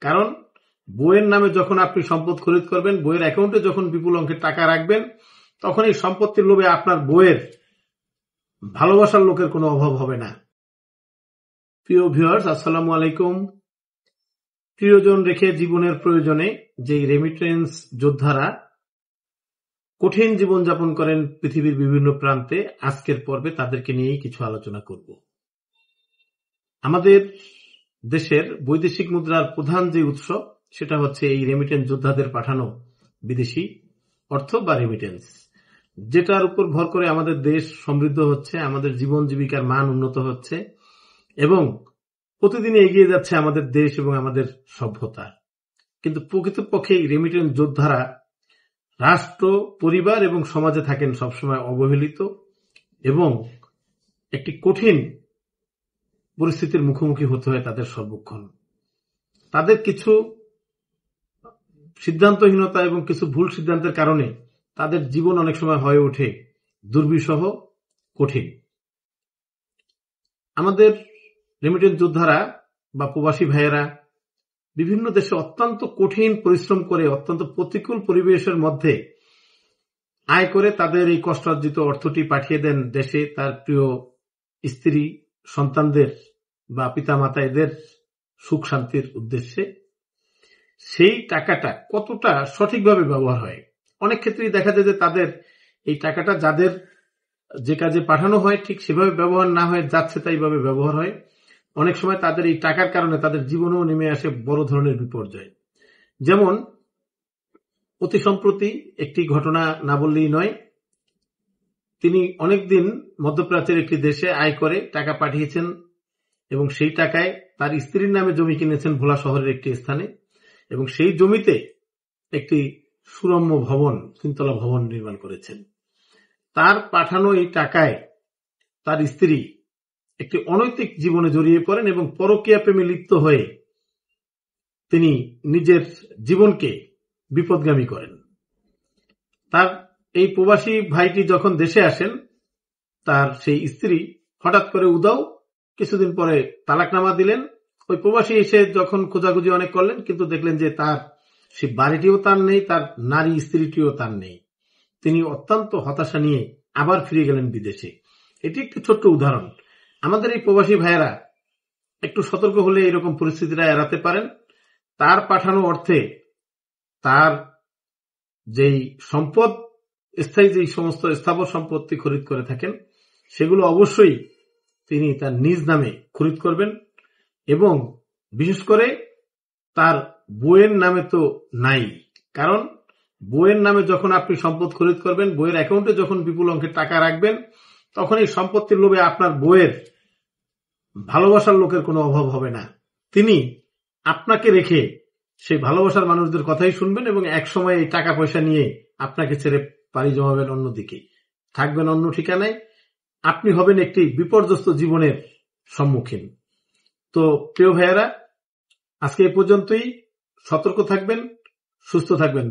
কারণ বইয়ের নামে যখন আপনি সম্পদ খরিদ করবেন, বইয়ের অ্যাকাউন্টে যখন বিপুল অঙ্কের টাকা রাখবেন, তখন এই সম্পত্তির লোভে আপনার বইয়ের ভালোবাসার লোকের কোনো অভাব হবে না। প্রিয় ভিউয়ার্স, আসসালামু আলাইকুম। প্রিয়জন রেখে জীবনের প্রয়োজনে যে রেমিটেন্স যোদ্ধারা কঠিন জীবনযাপন করেন পৃথিবীর বিভিন্ন প্রান্তে, আজকের পর্বে তাদেরকে নিয়েই কিছু আলোচনা করব। আমাদের দেশের বৈদেশিক মুদ্রার প্রধান যে উৎস, সেটা হচ্ছে এই রেমিটেন্স যোদ্ধাদের পাঠানো বিদেশি অর্থ বা রেমিটেন্স, যেটার উপর ভর করে আমাদের দেশ সমৃদ্ধ হচ্ছে, আমাদের জীবন জীবিকার মান উন্নত হচ্ছে এবং প্রতিদিনই এগিয়ে যাচ্ছে আমাদের দেশ এবং আমাদের সভ্যতা। কিন্তু প্রকৃতপক্ষে এই রেমিটেন্স যোদ্ধারা রাষ্ট্র, পরিবার এবং সমাজে থাকেন সবসময় অবহেলিত এবং একটি কঠিন পরিস্থিতির মুখোমুখি হতে হয় তাদের সর্বক্ষণ। তাদের কিছু সিদ্ধান্তহীনতা এবং কিছু ভুল সিদ্ধান্তের কারণে তাদের জীবন অনেক সময় হয়ে ওঠে দুর্বিষহ, কঠিন। আমাদের রেমিটেন্স যোদ্ধারা বা প্রবাসী ভাইয়েরা বিভিন্ন দেশে অত্যন্ত কঠিন পরিশ্রম করে অত্যন্ত প্রতিকূল পরিবেশের মধ্যে আয় করে তাদের এই কষ্টার্জিত অর্থটি পাঠিয়ে দেন দেশে তার প্রিয় স্ত্রী, সন্তানদের বা পিতামাতা এদের সুখ শান্তির উদ্দেশ্যে। সেই টাকাটা কতটা সঠিকভাবে ব্যবহার হয়, অনেক ক্ষেত্রেই দেখা যায় যে তাদের এই টাকাটা যাদের যে কাজে পাঠানো হয় ঠিক সেভাবে ব্যবহার না হয়ে যাচ্ছে তাইভাবে ব্যবহার হয়। অনেক সময় তাদের এই টাকার কারণে তাদের জীবনেও নেমে আসে বড় ধরনের বিপর্যয়। যেমন অতি সম্প্রতি একটি ঘটনা না বললেই নয়। তিনি অনেকদিন মধ্যপ্রাচ্যের একটি দেশে আয় করে টাকা পাঠিয়েছেন এবং সেই টাকায় তার স্ত্রীর নামে জমি কিনেছেন ভোলা শহরের একটি স্থানে এবং সেই জমিতে একটি সুরম্য ভবন, তিনতলা ভবন নির্মাণ করেছেন। তার পাঠানো এই টাকায় তার স্ত্রী একটি অনৈতিক জীবনে জড়িয়ে পড়েন এবং পরকীয়া প্রেমে লিপ্ত হয়ে তিনি নিজের জীবনকে বিপদগামী করেন। তার এই প্রবাসী ভাইটি যখন দেশে আসেন, তার সেই স্ত্রী হঠাৎ করে উদাও, কিছুদিন পরে তালাকনামা দিলেন। ওই প্রবাসী এসে যখন খোঁজাখুঁজি অনেক করলেন, কিন্তু দেখলেন যে তার সেই বাড়িটিও তার নেই, তার নারী স্ত্রীটিও তার নেই। তিনি অত্যন্ত হতাশা নিয়ে আবার ফিরে গেলেন বিদেশে। এটি একটি ছোট্ট উদাহরণ। আমাদের এই প্রবাসী ভাইয়েরা একটু সতর্ক হলে এরকম পরিস্থিতিটা এড়াতে পারেন। তার পাঠানো অর্থে তার যেই সম্পদ, স্থায়ী যেই সমস্ত স্থাবর সম্পত্তি খরিদ করে থাকেন, সেগুলো অবশ্যই তিনি তার নিজ নামে খরিদ করবেন এবং বিশেষ করে তার বইয়ের নামে তো নাই। কারণ বইয়ের নামে যখন আপনি সম্পদ খরিদ করবেন, বইয়ের অ্যাকাউন্টে যখন বিপুল অঙ্কের টাকা রাখবেন, তখন এই সম্পত্তির লোভে আপনার বইয়ের ভালোবাসার লোকের কোনো অভাব হবে না। তিনি আপনাকে রেখে সেই ভালোবাসার মানুষদের কথাই শুনবেন এবং একসময় এই টাকা পয়সা নিয়ে আপনাকে ছেড়ে পাড়ি জমাবেন অন্যদিকে, থাকবেন অন্য ঠিকানায়। আপনি হবেন একটি বিপর্যস্ত জীবনের সম্মুখীন। তো প্রিয় ভাইয়েরা, আজকে এই পর্যন্তই। সতর্ক থাকবেন, সুস্থ থাকবেন।